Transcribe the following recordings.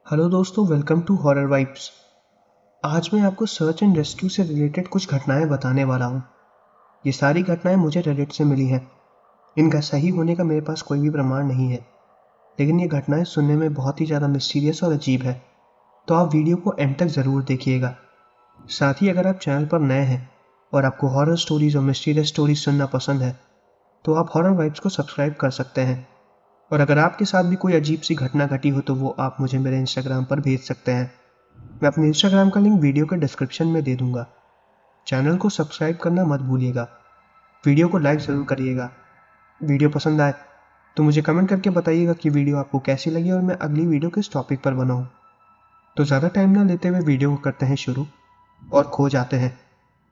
Hello दोस्तों, welcome to horror vibes. आज मैं आपको सर्च एंड रेस्क्यू से रिलेटेड कुछ घटनाएं बताने वाला हूँ। ये सारी घटनाएं मुझे रेडिट से मिली हैं। इनका सही होने का मेरे पास कोई भी प्रमाण नहीं है, लेकिन ये घटनाएं सुनने में बहुत ही ज़्यादा मिस्टीरियस और अजीब है। तो आप वीडियो को एंड तक ज़रूर देखिएगा। साथ ही अगर आप चैनल पर नए हैं और आपको हॉरर स्टोरीज और मिस्टीरियस स्टोरीज सुनना पसंद है तो आप हॉरर वाइब्स को सब्सक्राइब कर सकते हैं। और अगर आपके साथ भी कोई अजीब सी घटना घटी हो तो वो आप मुझे मेरे इंस्टाग्राम पर भेज सकते हैं। मैं अपने इंस्टाग्राम का लिंक वीडियो के डिस्क्रिप्शन में दे दूंगा। चैनल को सब्सक्राइब करना मत भूलिएगा। वीडियो को लाइक ज़रूर करिएगा। वीडियो पसंद आए तो मुझे कमेंट करके बताइएगा कि वीडियो आपको कैसी लगी और मैं अगली वीडियो किस टॉपिक पर बनाऊं। तो ज़्यादा टाइम ना लेते हुए वीडियो को करते हैं शुरू और खो जाते हैं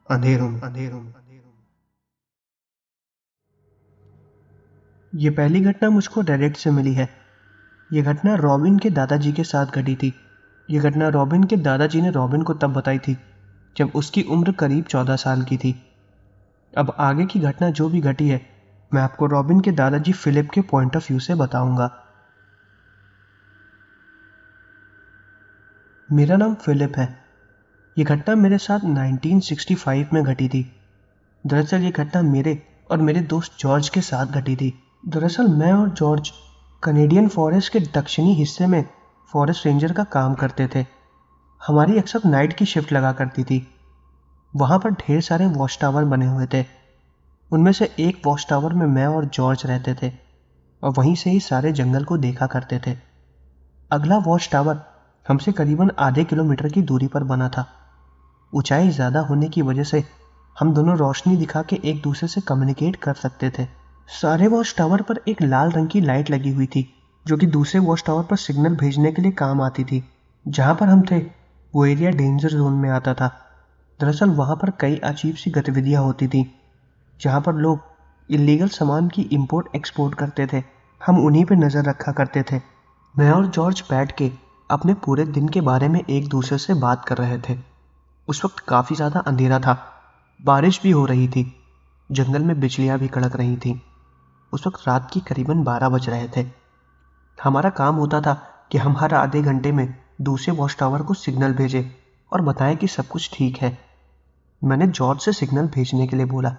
अंधेरों में। ये पहली घटना मुझको रेडिट से मिली है। ये घटना रॉबिन के दादाजी के साथ घटी थी। ये घटना रॉबिन के दादाजी ने रॉबिन को तब बताई थी जब उसकी उम्र करीब 14 साल की थी। अब आगे की घटना जो भी घटी है मैं आपको रॉबिन के दादाजी फिलिप के पॉइंट ऑफ व्यू से बताऊंगा। मेरा नाम फिलिप है। ये घटना मेरे साथ 1965 में घटी थी। दरअसल ये घटना मेरे और मेरे दोस्त जॉर्ज के साथ घटी थी। दरअसल मैं और जॉर्ज कनेडियन फॉरेस्ट के दक्षिणी हिस्से में फॉरेस्ट रेंजर का काम करते थे। हमारी अक्सर नाइट की शिफ्ट लगा करती थी। वहाँ पर ढेर सारे वॉच टावर बने हुए थे। उनमें से एक वॉच टावर में मैं और जॉर्ज रहते थे और वहीं से ही सारे जंगल को देखा करते थे। अगला वॉच टावर हमसे करीबन आधे किलोमीटर की दूरी पर बना था। ऊंचाई ज़्यादा होने की वजह से हम दोनों रोशनी दिखा के एक दूसरे से कम्युनिकेट कर सकते थे। सारे वॉच टावर पर एक लाल रंग की लाइट लगी हुई थी जो कि दूसरे वॉच टावर पर सिग्नल भेजने के लिए काम आती थी। जहाँ पर हम थे वो एरिया डेंजर जोन में आता था। दरअसल वहाँ पर कई अजीब सी गतिविधियाँ होती थी जहाँ पर लोग इलीगल सामान की इंपोर्ट एक्सपोर्ट करते थे। हम उन्हीं पे नज़र रखा करते थे। मैं और जॉर्ज बैठ के अपने पूरे दिन के बारे में एक दूसरे से बात कर रहे थे। उस वक्त काफ़ी ज़्यादा अंधेरा था, बारिश भी हो रही थी, जंगल में बिजलियाँ भी कड़क रही थीं। उस वक्त रात की करीबन 12 बज रहे थे। हमारा काम होता था कि हम हर आधे घंटे में दूसरे वॉच टावर को सिग्नल भेजें और बताएं कि सब कुछ ठीक है। मैंने जॉर्ज से सिग्नल भेजने के लिए बोला।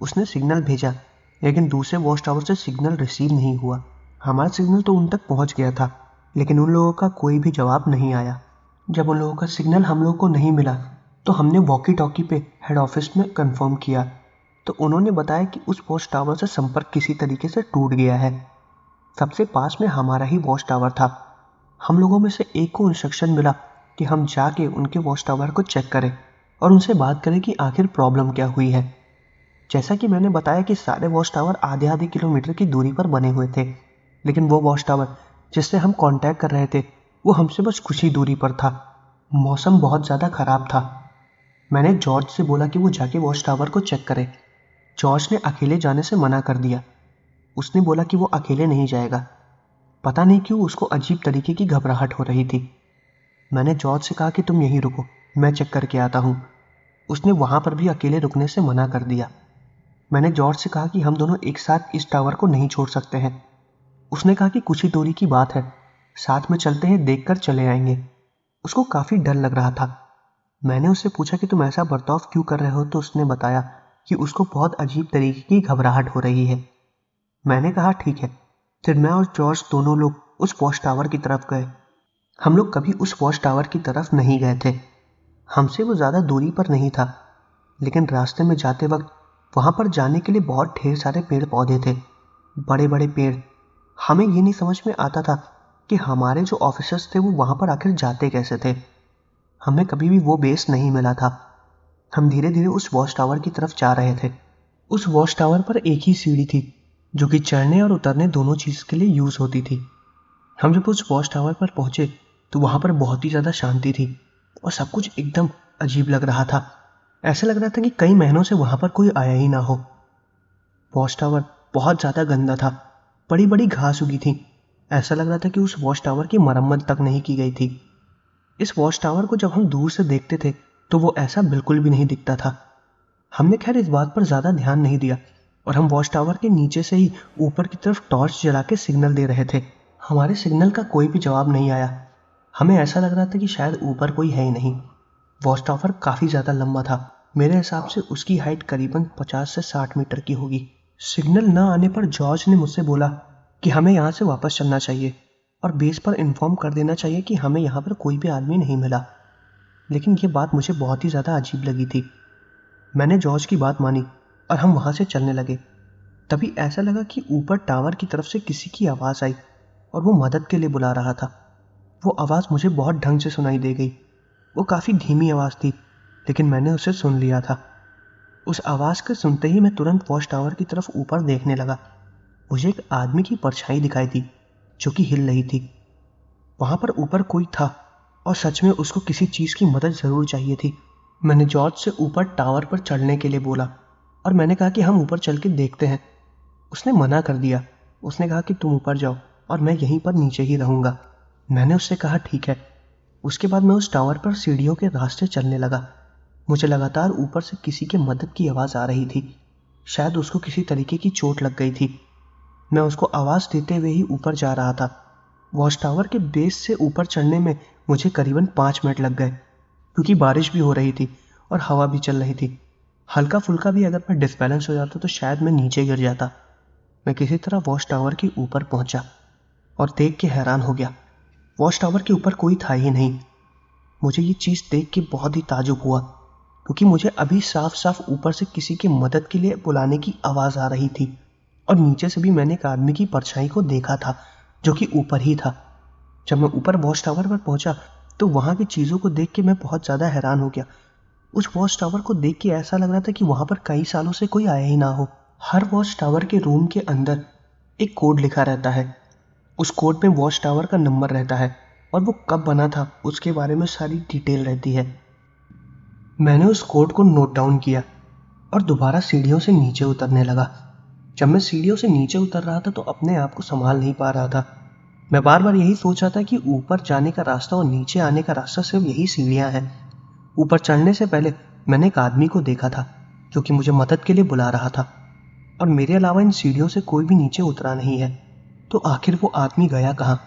उसने सिग्नल भेजा, लेकिन दूसरे वॉच टावर से सिग्नल रिसीव नहीं हुआ। हमारा सिग्नल तो उन तक पहुंच गया था, लेकिन उन लोगों का कोई भी जवाब नहीं आया। जब उन लोगों का सिग्नल हम लोगों को नहीं मिला तो हमने वॉकी टॉकी पे हेड ऑफिस में कंफर्म किया, तो उन्होंने बताया कि उस वॉच टावर से संपर्क किसी तरीके से टूट गया है। सबसे पास में हमारा ही वॉच टावर था। हम लोगों में से एक को इंस्ट्रक्शन मिला कि हम जाके उनके वॉच टावर को चेक करें और उनसे बात करें कि आखिर प्रॉब्लम क्या हुई है। जैसा कि मैंने बताया कि सारे वॉच टावर आधे आधे किलोमीटर की दूरी पर बने हुए थे, लेकिन वो वॉच टावर जिससे हम कांटेक्ट कर रहे थे वो हमसे बस कुछ ही दूरी पर था। मौसम बहुत ज़्यादा ख़राब था। मैंने जॉर्ज से बोला कि वो जाके वॉच टावर को चेक करे। जॉर्ज ने अकेले जाने से मना कर दिया। उसने बोला कि वो अकेले नहीं जाएगा। पता नहीं क्यों उसको अजीब तरीके की घबराहट हो रही थी। मैंने जॉर्ज से कहा कि तुम यहीं रुको, मैं चेक करके आता हूँ। उसने वहाँ पर भी अकेले रुकने से मना कर दिया। मैंने जॉर्ज से कहा कि हम दोनों एक साथ इस टावर को नहीं छोड़ सकते हैं। उसने कहा कि कुछ ही दूरी की बात है, साथ में चलते हैं, देखकर चले आएंगे। उसको काफ़ी डर लग रहा था। मैंने उससे पूछा कि तुम ऐसा बर्ताव क्यों कर रहे हो, तो उसने बताया कि उसको बहुत अजीब तरीके की घबराहट हो रही है। मैंने कहा ठीक है। फिर मैं और जॉर्ज दोनों लोग उस वॉच टावर की तरफ गए। हम लोग कभी उस वॉच टावर की तरफ नहीं गए थे। हमसे वो ज़्यादा दूरी पर नहीं था, लेकिन रास्ते में जाते वक्त वहाँ पर जाने के लिए बहुत ढेर सारे पेड़ पौधे थे, बड़े बड़े पेड़। हमें ये नहीं समझ में आता था कि हमारे जो ऑफिसर्स थे वो वहाँ पर आखिर जाते कैसे थे। हमें कभी भी वो बेस नहीं मिला था। हम धीरे धीरे उस वॉच टावर की तरफ जा रहे थे। उस वॉच टावर पर एक ही सीढ़ी थी जो कि चढ़ने और उतरने दोनों चीज़ के लिए यूज़ होती थी। हम जब उस वॉच टावर पर पहुंचे तो वहाँ पर बहुत ही ज़्यादा शांति थी और सब कुछ एकदम अजीब लग रहा था। ऐसा लग रहा था कि कई महीनों से वहाँ पर कोई आया ही ना हो। वॉच टावर बहुत ज़्यादा गंदा था, बड़ी बड़ी घास उगी थी। ऐसा लग रहा था कि उस वॉच टावर की मरम्मत तक नहीं की गई थी। इस वॉच टावर को जब हम दूर से देखते थे तो वो ऐसा बिल्कुल भी नहीं दिखता था। हमने खैर इस बात पर ज़्यादा ध्यान नहीं दिया और हम वॉच टावर के नीचे से ही ऊपर की तरफ टॉर्च जला के सिग्नल दे रहे थे। हमारे सिग्नल का कोई भी जवाब नहीं आया। हमें ऐसा लग रहा था कि शायद ऊपर कोई है ही नहीं। वॉच टावर काफ़ी ज़्यादा लंबा था। मेरे हिसाब से उसकी हाइट करीबन 50 से 60 मीटर की होगी। सिग्नल न आने पर जॉर्ज ने मुझसे बोला कि हमें यहाँ से वापस चलना चाहिए और बेस पर इन्फॉर्म कर देना चाहिए कि हमें यहाँ पर कोई भी आदमी नहीं मिला। लेकिन ये बात मुझे बहुत ही ज़्यादा अजीब लगी थी। मैंने जॉर्ज की बात मानी और हम वहाँ से चलने लगे। तभी ऐसा लगा कि ऊपर टावर की तरफ से किसी की आवाज़ आई और वो मदद के लिए बुला रहा था। वो आवाज़ मुझे बहुत ढंग से सुनाई दे गई। वो काफ़ी धीमी आवाज़ थी, लेकिन मैंने उसे सुन लिया था। उस आवाज़ को सुनते ही मैं तुरंत वॉच टावर की तरफ ऊपर देखने लगा। मुझे एक आदमी की परछाई दिखाई दी जो कि हिल रही थी। वहाँ पर ऊपर कोई था और सच में उसको किसी चीज़ की मदद ज़रूर चाहिए थी। मैंने जॉर्ज से ऊपर टावर पर चढ़ने के लिए बोला और मैंने कहा कि हम ऊपर चल के देखते हैं। उसने मना कर दिया। उसने कहा कि तुम ऊपर जाओ और मैं यहीं पर नीचे ही रहूँगा। मैंने उससे कहा ठीक है। उसके बाद मैं उस टावर पर सीढ़ियों के रास्ते चलने लगा। मुझे लगातार ऊपर से किसी के मदद की आवाज़ आ रही थी। शायद उसको किसी तरीके की चोट लग गई थी। मैं उसको आवाज़ देते हुए ही ऊपर जा रहा था। वॉच टावर के बेस से ऊपर चढ़ने में मुझे करीबन 5 मिनट लग गए, क्योंकि बारिश भी हो रही थी और हवा भी चल रही थी। हल्का फुल्का भी अगर मैं डिसबैलेंस हो जाता तो शायद मैं नीचे गिर जाता। मैं किसी तरह वॉच टावर के ऊपर पहुंचा और देख के हैरान हो गया। वॉच टावर के ऊपर कोई था ही नहीं। मुझे ये चीज़ देख के बहुत ही ताजुब हुआ, क्योंकि मुझे अभी साफ साफ ऊपर से किसी की मदद के लिए बुलाने की आवाज़ आ रही थी और नीचे से भी मैंने एक आदमी की परछाई को देखा था जो कि ऊपर ही था। जब मैं ऊपर वॉच टावर पर पहुंचा तो वहाँ की चीज़ों को देख के मैं बहुत ज़्यादा हैरान हो गया। उस वॉच टावर को देख के ऐसा लग रहा था कि वहाँ पर कई सालों से कोई आया ही ना हो। हर वॉच टावर के रूम के अंदर एक कोड लिखा रहता है। उस कोड में वॉच टावर का नंबर रहता है और वो कब बना था उसके बारे में सारी डिटेल रहती है। मैंने उस कोड को नोट डाउन किया और दोबारा सीढ़ियों से नीचे उतरने लगा। जब मैं सीढ़ियों से नीचे उतर रहा था तो अपने आप को संभाल नहीं पा रहा था। मैं बार बार यही सोच रहा था कि ऊपर जाने का रास्ता और नीचे आने का रास्ता सिर्फ यही सीढ़ियाँ हैं। ऊपर चढ़ने से पहले मैंने एक आदमी को देखा था जो कि मुझे मदद के लिए बुला रहा था और मेरे अलावा इन सीढ़ियों से कोई भी नीचे उतरा नहीं है। तो आखिर वो आदमी गया कहाँ?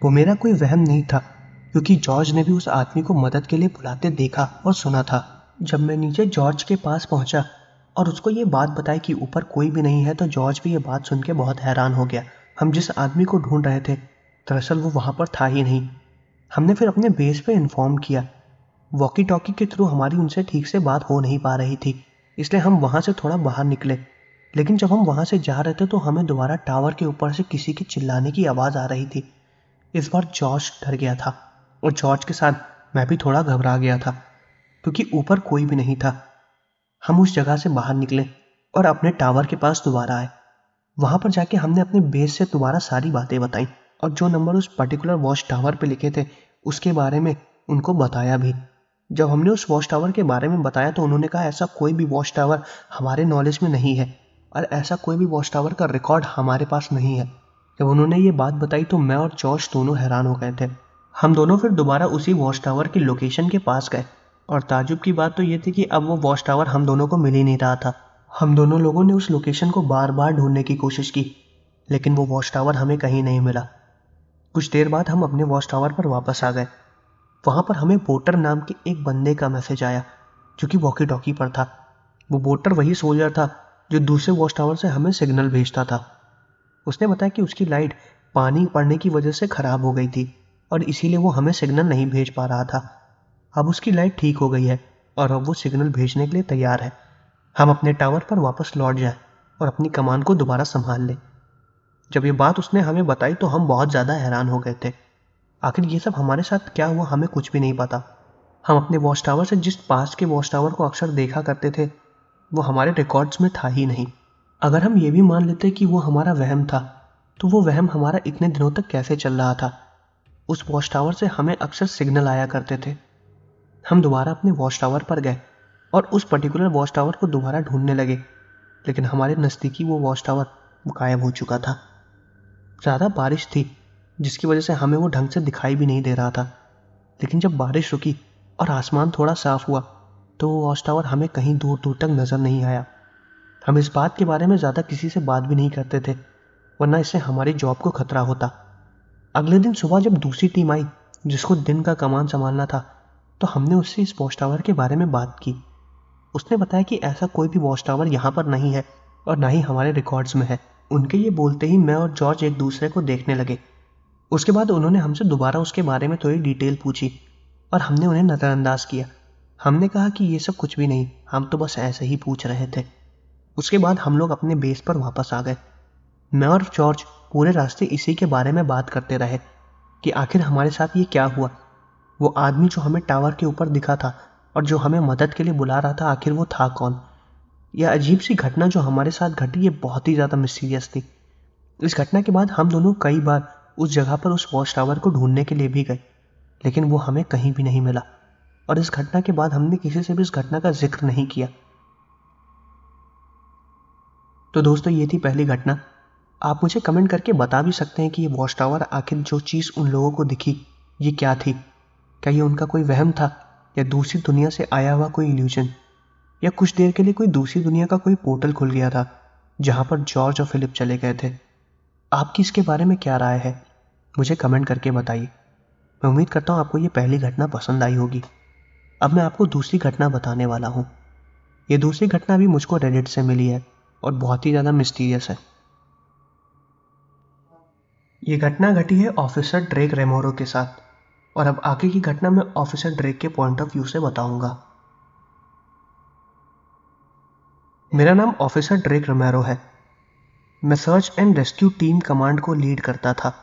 वो मेरा कोई वहम नहीं था, क्योंकि जॉर्ज ने भी उस आदमी को मदद के लिए बुलाते देखा और सुना था। जब मैं नीचे जॉर्ज के पास पहुंचा और उसको ये बात बताई कि ऊपर कोई भी नहीं है तो जॉर्ज भी ये बात सुन के बहुत हैरान हो गया। हम जिस आदमी को ढूंढ रहे थे दरअसल वो वहाँ पर था ही नहीं। हमने फिर अपने बेस पे इन्फॉर्म किया। वॉकी टॉकी के थ्रू हमारी उनसे ठीक से बात हो नहीं पा रही थी, इसलिए हम वहाँ से थोड़ा बाहर निकले। लेकिन जब हम वहाँ से जा रहे थे तो हमें दोबारा टावर के ऊपर से किसी के चिल्लाने की आवाज़ आ रही थी। इस बार जॉर्ज डर गया था और जॉर्ज के साथ मैं भी थोड़ा घबरा गया था, क्योंकि ऊपर कोई भी नहीं था। हम उस जगह से बाहर निकले और अपने टावर के पास दोबारा आए। वहाँ पर जाके हमने अपने बेस से दोबारा सारी बातें बताई और जो नंबर उस पर्टिकुलर वॉच टावर पे लिखे थे उसके बारे में उनको बताया भी। जब हमने उस वॉच टावर के बारे में बताया तो उन्होंने कहा ऐसा कोई भी वॉच टावर हमारे नॉलेज में नहीं है और ऐसा कोई भी वॉच टावर का रिकॉर्ड हमारे पास नहीं है। जब उन्होंने ये बात बताई तो मैं और जॉर्ज दोनों हैरान हो गए थे। हम दोनों फिर दोबारा उसी वॉच टावर की लोकेशन के पास गए और ताजुब की बात तो ये थी कि अब वो वॉच टावर हम दोनों को मिल ही नहीं रहा था। हम दोनों लोगों ने उस लोकेशन को बार बार ढूंढने की कोशिश की, लेकिन वो वॉच टावर हमें कहीं नहीं मिला। कुछ देर बाद हम अपने वॉच टावर पर वापस आ गए। वहाँ पर हमें बोटर नाम के एक बंदे का मैसेज आया जो कि वॉकी टॉकी पर था। वो बोटर वही सोल्जर था जो दूसरे वॉच टावर से हमें सिग्नल भेजता था। उसने बताया कि उसकी लाइट पानी पड़ने की वजह से खराब हो गई थी और इसीलिए वो हमें सिग्नल नहीं भेज पा रहा था। अब उसकी लाइट ठीक हो गई है और अब वो सिग्नल भेजने के लिए तैयार है। हम अपने टावर पर वापस लौट जाएं और अपनी कमान को दोबारा संभाल लें। जब ये बात उसने हमें बताई तो हम बहुत ज़्यादा हैरान हो गए थे। आखिर ये सब हमारे साथ क्या हुआ हमें कुछ भी नहीं पता। हम अपने वॉच टावर से जिस पास के वॉच टावर को अक्सर देखा करते थे वो हमारे रिकॉर्ड्स में था ही नहीं। अगर हम ये भी मान लेते कि वो हमारा वहम था तो वो वहम हमारा इतने दिनों तक कैसे चल रहा था? उस वॉच टावर से हमें अक्सर सिग्नल आया करते थे। हम दोबारा अपने वॉच टावर पर गए और उस पर्टिकुलर वॉच टावर को दोबारा ढूंढने लगे, लेकिन हमारे नज़दीकी वो वॉच टावर गायब हो चुका था। ज़्यादा बारिश थी जिसकी वजह से हमें वो ढंग से दिखाई भी नहीं दे रहा था। लेकिन जब बारिश रुकी और आसमान थोड़ा साफ हुआ तो वो वॉच टावर हमें कहीं दूर दूर तक नज़र नहीं आया। हम इस बात के बारे में ज़्यादा किसी से बात भी नहीं करते थे, वरना इससे हमारी जॉब को खतरा होता। अगले दिन सुबह जब दूसरी टीम आई जिसको दिन का कमान संभालना था, तो हमने उससे इस वॉच टावर के बारे में बात की। उसने बताया कि ऐसा कोई भी वॉच टावर यहाँ पर नहीं है और ना ही हमारे रिकॉर्ड्स में है। उनके ये बोलते ही मैं और जॉर्ज एक दूसरे को देखने लगे। उसके बाद उन्होंने हमसे दोबारा उसके बारे में थोड़ी डिटेल पूछी और हमने उन्हें नज़रअंदाज किया। हमने कहा कि ये सब कुछ भी नहीं, हम तो बस ऐसे ही पूछ रहे थे। उसके बाद हम लोग अपने बेस पर वापस आ गए। मैं और जॉर्ज पूरे रास्ते इसी के बारे में बात करते रहे कि आखिर हमारे साथ ये क्या हुआ। वो आदमी जो हमें टावर के ऊपर दिखा था और जो हमें मदद के लिए बुला रहा था, आखिर वो था कौन। यह अजीब सी घटना जो हमारे साथ घटी, ये बहुत ही ज़्यादा मिस्टीरियस थी। इस घटना के बाद हम दोनों कई बार उस जगह पर उस वॉच टावर को ढूंढने के लिए भी गए, लेकिन वो हमें कहीं भी नहीं मिला। और इस घटना के बाद हमने किसी से भी इस घटना का जिक्र नहीं किया। तो दोस्तों, ये थी पहली घटना। आप मुझे कमेंट करके बता भी सकते हैं कि ये वॉच टावर, आखिर जो चीज़ उन लोगों को दिखी, ये क्या थी। क्या ये उनका कोई वहम था, या दूसरी दुनिया से आया हुआ कोई इल्यूजन, या कुछ देर के लिए कोई दूसरी दुनिया का कोई पोर्टल खुल गया था जहां पर जॉर्ज और फिलिप चले गए थे। आपकी इसके बारे में क्या राय है, मुझे कमेंट करके बताइए। मैं उम्मीद करता हूँ आपको ये पहली घटना पसंद आई होगी। अब मैं आपको दूसरी घटना बताने वाला हूँ। ये दूसरी घटना भी मुझको रेडिट से मिली है और बहुत ही ज़्यादा मिस्टीरियस है। ये घटना घटी है ऑफिसर ड्रेक रेमोरो के साथ, और अब आगे की घटना मैं ऑफिसर ड्रेक के पॉइंट ऑफ व्यू से बताऊंगा। मेरा नाम ऑफिसर ड्रेक रोमेरो है। मैं search and rescue team command को लीड करता था।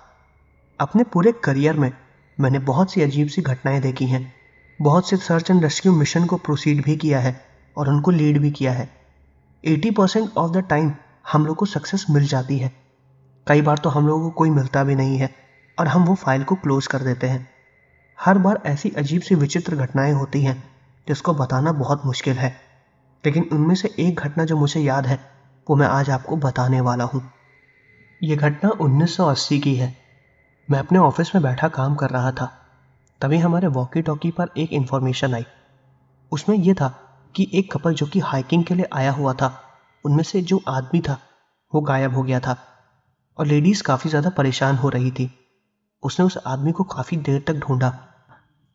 अपने पूरे करियर में मैंने बहुत सी अजीब सी घटनाएं देखी हैं। बहुत से सर्च एंड रेस्क्यू मिशन को प्रोसीड भी किया है और उनको लीड भी किया है। 80% ऑफ द टाइम हम लोग को सक्सेस मिल जाती है। कई बार तो हम लोगों को कोई मिलता भी नहीं है और हम वो फाइल को क्लोज कर देते हैं। हर बार ऐसी अजीब सी विचित्र घटनाएं होती हैं जिसको बताना बहुत मुश्किल है, लेकिन उनमें से एक घटना जो मुझे याद है वो मैं आज आपको बताने वाला हूँ। ये घटना 1980 की है। मैं अपने ऑफिस में बैठा काम कर रहा था, तभी हमारे वॉकी टॉकी पर एक इन्फॉर्मेशन आई। उसमें यह था कि एक कपल जो कि हाइकिंग के लिए आया हुआ था, उनमें से जो आदमी था वो गायब हो गया था और लेडीज़ काफ़ी ज़्यादा परेशान हो रही थी। उसने उस आदमी को काफ़ी देर तक ढूंढा।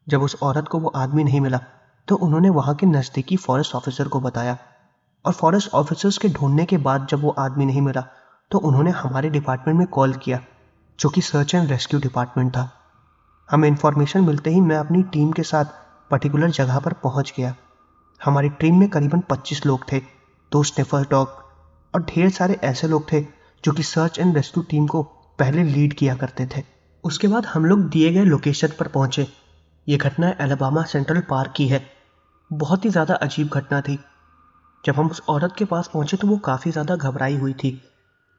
जब उस औरत को वो आदमी नहीं मिला तो उन्होंने वहाँ के नज़दीकी फॉरेस्ट ऑफिसर को बताया, और फॉरेस्ट ऑफिसर्स के ढूंढने के बाद जब वो आदमी नहीं मिला तो उन्होंने हमारे डिपार्टमेंट में कॉल किया, जो कि सर्च एंड रेस्क्यू डिपार्टमेंट था। हमें इन्फॉर्मेशन मिलते ही मैं अपनी टीम के साथ पर्टिकुलर जगह पर पहुंच गया। हमारी टीम में करीबन 25 लोग थे, 2 स्निफर डॉग और ढेर सारे ऐसे लोग थे जो कि सर्च एंड रेस्क्यू टीम को पहले लीड किया करते थे। उसके बाद हम लोग दिए गए लोकेशन पर पहुंचे। ये घटना एलाबामा सेंट्रल पार्क की है। बहुत ही ज़्यादा अजीब घटना थी। जब हम उस औरत के पास पहुंचे तो वो काफ़ी ज़्यादा घबराई हुई थी।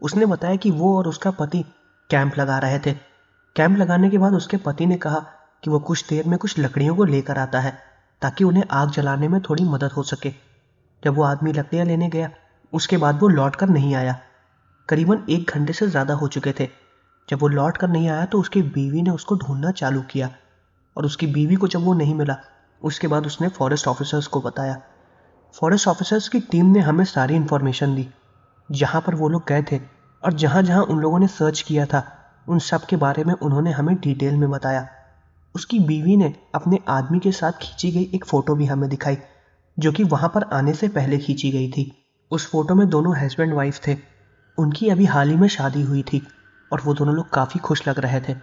उसने बताया कि वो और उसका पति कैंप लगा रहे थे। कैंप लगाने के बाद उसके पति ने कहा कि वो कुछ देर में कुछ लकड़ियों को लेकर आता है ताकि उन्हें आग जलाने में थोड़ी मदद हो सके। जब वो आदमी लकड़ियाँ लेने गया उसके बाद वो लौट कर नहीं आया। करीबन 1 घंटे से ज़्यादा हो चुके थे। जब वो लौट कर नहीं आया तो उसकी बीवी ने उसको ढूंढना चालू किया, और उसकी बीवी को जब वो नहीं मिला उसके बाद उसने फॉरेस्ट ऑफिसर्स को बताया। फॉरेस्ट ऑफिसर्स की टीम ने हमें सारी इन्फॉर्मेशन दी, जहाँ पर वो लोग गए थे और जहाँ जहाँ उन लोगों ने सर्च किया था उन सब के बारे में उन्होंने हमें डिटेल में बताया। उसकी बीवी ने अपने आदमी के साथ खींची गई एक फ़ोटो भी हमें दिखाई, जो कि वहाँ पर आने से पहले खींची गई थी। उस फोटो में दोनों हस्बैंड वाइफ थे। उनकी अभी हाल ही में शादी हुई थी और वो दोनों लोग काफ़ी खुश लग रहे थे।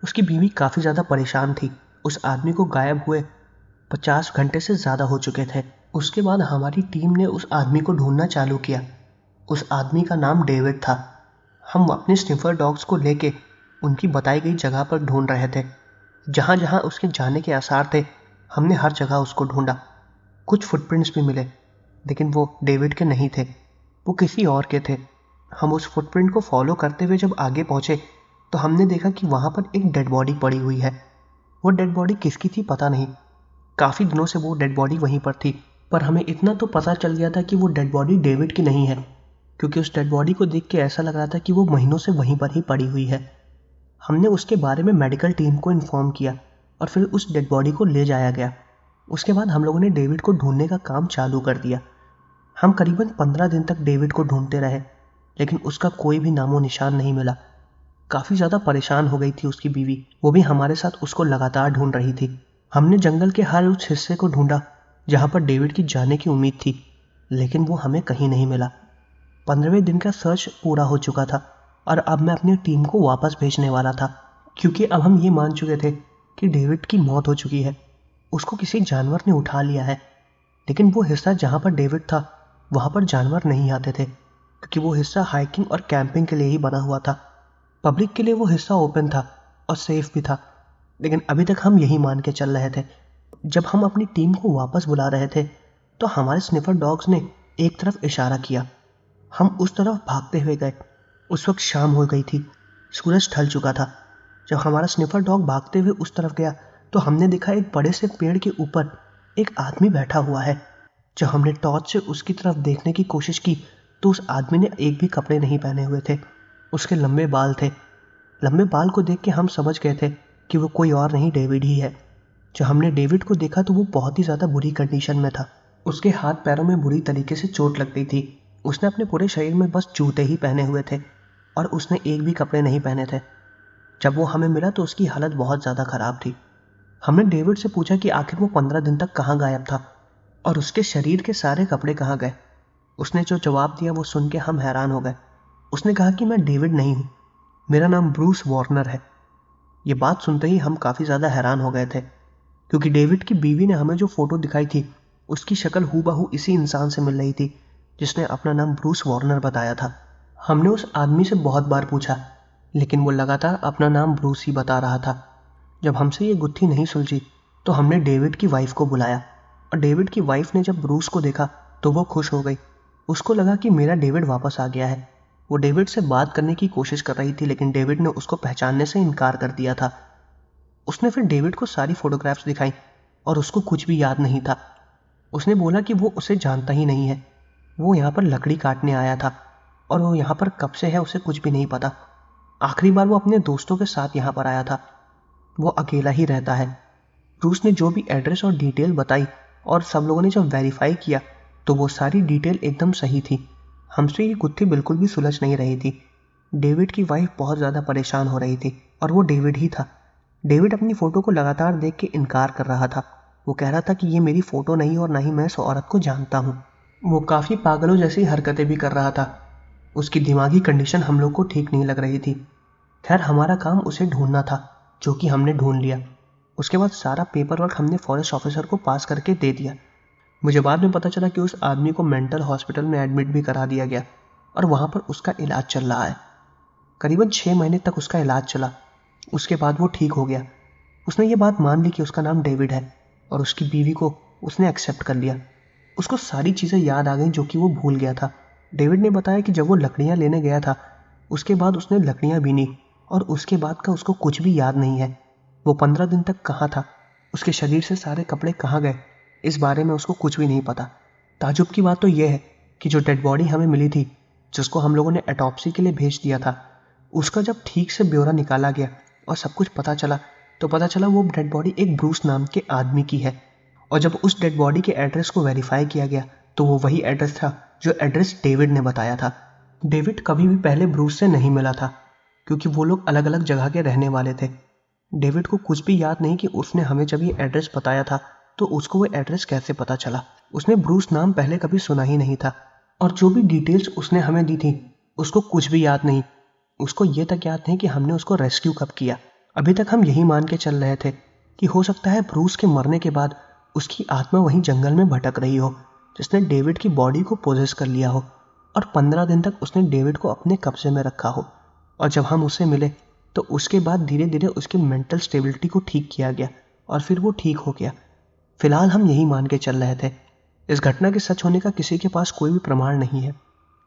उसकी बीवी काफ़ी ज़्यादा परेशान थी। उस आदमी को गायब हुए 50 घंटे से ज़्यादा हो चुके थे। उसके बाद हमारी टीम ने उस आदमी को ढूंढना चालू किया। उस आदमी का नाम डेविड था। हम अपने स्निफर डॉग्स को लेके उनकी बताई गई जगह पर ढूंढ रहे थे। जहाँ जहाँ उसके जाने के आसार थे हमने हर जगह उसको ढूंढा। कुछ फुटप्रिंट्स भी मिले, लेकिन वो डेविड के नहीं थे, वो किसी और के थे। हम उस फुटप्रिंट को फॉलो करते हुए जब आगे पहुँचे तो हमने देखा कि वहाँ पर एक डेड बॉडी पड़ी हुई है। वो डेड बॉडी किसकी थी पता नहीं। काफ़ी दिनों से वो डेड बॉडी वहीं पर थी, पर हमें इतना तो पता चल गया था कि वो डेड बॉडी डेविड की नहीं है, क्योंकि उस डेड बॉडी को देख के ऐसा लग रहा था कि वो महीनों से वहीं पर ही पड़ी हुई है। हमने उसके बारे में मेडिकल टीम को इन्फॉर्म किया और फिर उस डेड बॉडी को ले जाया गया। उसके बाद हम लोगों ने डेविड को ढूंढने का काम चालू कर दिया। हम करीबन 15 दिन तक डेविड को ढूंढते रहे, लेकिन उसका कोई भी नामो निशान नहीं मिला। काफ़ी ज़्यादा परेशान हो गई थी उसकी बीवी, वो भी हमारे साथ उसको लगातार ढूंढ रही थी। हमने जंगल के हर उस हिस्से को ढूंढा जहाँ पर डेविड की जाने की उम्मीद थी, लेकिन वो हमें कहीं नहीं मिला। 15वें दिन का सर्च पूरा हो चुका था और अब मैं अपनी टीम को वापस भेजने वाला था, क्योंकि अब हम ये मान चुके थे कि डेविड की मौत हो चुकी है, उसको किसी जानवर ने उठा लिया है। लेकिन वो हिस्सा जहाँ पर डेविड था वहाँ पर जानवर नहीं आते थे, क्योंकि वो हिस्सा हाइकिंग और कैंपिंग के लिए ही बना हुआ था। पब्लिक के लिए वो हिस्सा ओपन था और सेफ भी था, लेकिन अभी तक हम यही मान के चल रहे थे। जब हम अपनी टीम को वापस बुला रहे थे तो हमारे स्निफर डॉग्स ने एक तरफ इशारा किया। हम उस तरफ भागते हुए गए। उस वक्त शाम हो गई थी, सूरज ढल चुका था। जब हमारा स्निफर डॉग भागते हुए उस तरफ गया तो हमने देखा एक बड़े से पेड़ के ऊपर एक आदमी बैठा हुआ है। जब हमने टॉर्च से उसकी तरफ देखने की कोशिश की तो उस आदमी ने एक भी कपड़े नहीं पहने हुए थे। उसके लंबे बाल थे। लंबे बाल को देख के हम समझ गए थे कि वो कोई और नहीं, डेविड ही है। जब हमने डेविड को देखा तो वो बहुत ही ज़्यादा बुरी कंडीशन में था। उसके हाथ पैरों में बुरी तरीके से चोट लग गई थी। उसने अपने पूरे शरीर में बस जूते ही पहने हुए थे और उसने एक भी कपड़े नहीं पहने थे। जब वो हमें मिला तो उसकी हालत बहुत ज़्यादा ख़राब थी। हमने डेविड से पूछा कि आखिर वो 15 दिन तक कहाँ गायब था और उसके शरीर के सारे कपड़े कहाँ गए। उसने जो जवाब दिया वो सुन के हम हैरान हो गए। उसने कहा कि मैं डेविड नहीं हूँ, मेरा नाम ब्रूस वॉर्नर है। ये बात सुनते ही हम काफ़ी ज़्यादा हैरान हो गए थे, क्योंकि डेविड की बीवी ने हमें जो फ़ोटो दिखाई थी उसकी शक्ल हूबहू इसी इंसान से मिल रही थी जिसने अपना नाम ब्रूस वॉर्नर बताया था। हमने उस आदमी से बहुत बार पूछा, लेकिन वो लगातार अपना नाम ब्रूस ही बता रहा था। जब हमसे ये गुत्थी नहीं सुलझी तो हमने डेविड की वाइफ को बुलाया और डेविड की वाइफ ने जब ब्रूस को देखा तो वो खुश हो गई। उसको लगा कि मेरा डेविड वापस आ गया है। वो डेविड से बात करने की कोशिश कर रही थी, लेकिन डेविड ने उसको पहचानने से इनकार कर दिया था। उसने फिर डेविड को सारी फोटोग्राफ्स दिखाई और उसको कुछ भी याद नहीं था। उसने बोला कि वो उसे जानता ही नहीं है। वो यहाँ पर लकड़ी काटने आया था और वो यहाँ पर कब से है उसे कुछ भी नहीं पता। आखिरी बार वो अपने दोस्तों के साथ यहाँ पर आया था। वो अकेला ही रहता है। ब्रूस ने जो भी एड्रेस और डिटेल बताई और सब लोगों ने जब वेरीफाई किया तो वो सारी डिटेल एकदम सही थी। हमसे ये गुत्थी बिल्कुल भी सुलझ नहीं रही थी। डेविड की वाइफ बहुत ज़्यादा परेशान हो रही थी और वो डेविड ही था। डेविड अपनी फ़ोटो को लगातार देख के इनकार कर रहा था। वो कह रहा था कि ये मेरी फ़ोटो नहीं और ना ही मैं इस औरत को जानता हूँ। वो काफ़ी पागलों जैसी हरकतें भी कर रहा था। उसकी दिमागी कंडीशन हम लोग को ठीक नहीं लग रही थी। खैर, हमारा काम उसे ढूंढना था, जो कि हमने ढूंढ लिया। उसके बाद सारा पेपर वर्क हमने फॉरेस्ट ऑफिसर को पास करके दे दिया। मुझे बाद में पता चला कि उस आदमी को मेंटल हॉस्पिटल में एडमिट भी करा दिया गया और वहाँ पर उसका इलाज चल रहा है। करीबन 6 महीने तक उसका इलाज चला। उसके बाद वो ठीक हो गया। उसने ये बात मान ली कि उसका नाम डेविड है और उसकी बीवी को उसने एक्सेप्ट कर लिया। उसको सारी चीज़ें याद आ गई जो कि वो भूल गया था। डेविड ने बताया कि जब वो लकड़ियाँ लेने गया था उसके बाद उसने लकड़ियाँ बीनी और उसके बाद का उसको कुछ भी याद नहीं है। वो 15 दिन तक कहाँ था, उसके शरीर से सारे कपड़े कहाँ गए, इस बारे में उसको कुछ भी नहीं पता। ताजुब की बात तो यह है कि जो डेड बॉडी हमें मिली थी, जिसको हम लोगों ने ऑटोप्सी के लिए भेज दिया था, उसका जब ठीक से ब्यौरा निकाला गया और सब कुछ पता चला तो पता चला वो डेड बॉडी एक ब्रूस नाम के आदमी की है। और जब उस डेड बॉडी के एड्रेस को वेरीफाई किया गया तो वो वही एड्रेस था जो एड्रेस डेविड ने बताया था। डेविड कभी भी पहले ब्रूस से नहीं मिला था, क्योंकि वो लोग अलग अलग जगह के रहने वाले थे। डेविड को कुछ भी याद नहीं कि उसने हमें जब ये एड्रेस बताया था तो उसको वो एड्रेस कैसे पता चला। उसने ब्रूस नाम पहले कभी सुना ही नहीं था और जो भी डिटेल्स उसने हमें दी थी उसको कुछ भी याद नहीं। उसको ये तक याद नहीं कि हमने उसको रेस्क्यू कब किया। अभी तक हम यही मान के चल रहे थे कि हो सकता है ब्रूस के मरने के बाद उसकी आत्मा वहीं जंगल में भटक रही हो, जिसने डेविड की बॉडी को पोजेस कर लिया हो और 15 दिन तक उसने डेविड को अपने कब्जे में रखा हो। और जब हम उससे मिले तो उसके बाद धीरे धीरे उसकी मेंटल स्टेबिलिटी को ठीक किया गया और फिर वो ठीक हो गया। फिलहाल हम यही मान के चल रहे थे। इस घटना के सच होने का किसी के पास कोई भी प्रमाण नहीं है।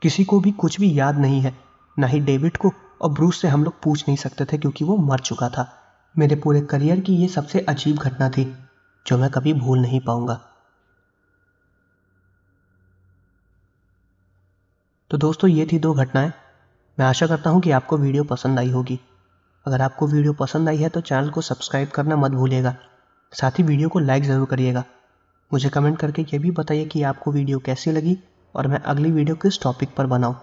किसी को भी कुछ भी याद नहीं है, ना ही डेविड को, और ब्रूस से हम लोग पूछ नहीं सकते थे क्योंकि वो मर चुका था। मेरे पूरे करियर की ये सबसे अजीब घटना थी जो मैं कभी भूल नहीं पाऊंगा। तो दोस्तों, ये थी 2 घटनाएं। मैं आशा करता हूँ कि आपको वीडियो पसंद आई होगी। अगर आपको वीडियो पसंद आई है तो चैनल को सब्सक्राइब करना मत भूलिएगा। साथ ही वीडियो को लाइक ज़रूर करिएगा। मुझे कमेंट करके ये भी बताइए कि आपको वीडियो कैसी लगी और मैं अगली वीडियो किस टॉपिक पर बनाऊँ।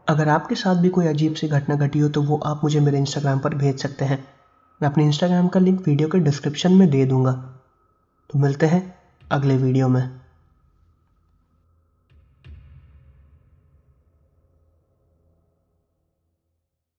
अगर आपके साथ भी कोई अजीब सी घटना घटी हो तो वो आप मुझे मेरे इंस्टाग्राम पर भेज सकते हैं। मैं अपने इंस्टाग्राम का लिंक वीडियो के डिस्क्रिप्शन में दे दूंगा। तो मिलते हैं अगले वीडियो में।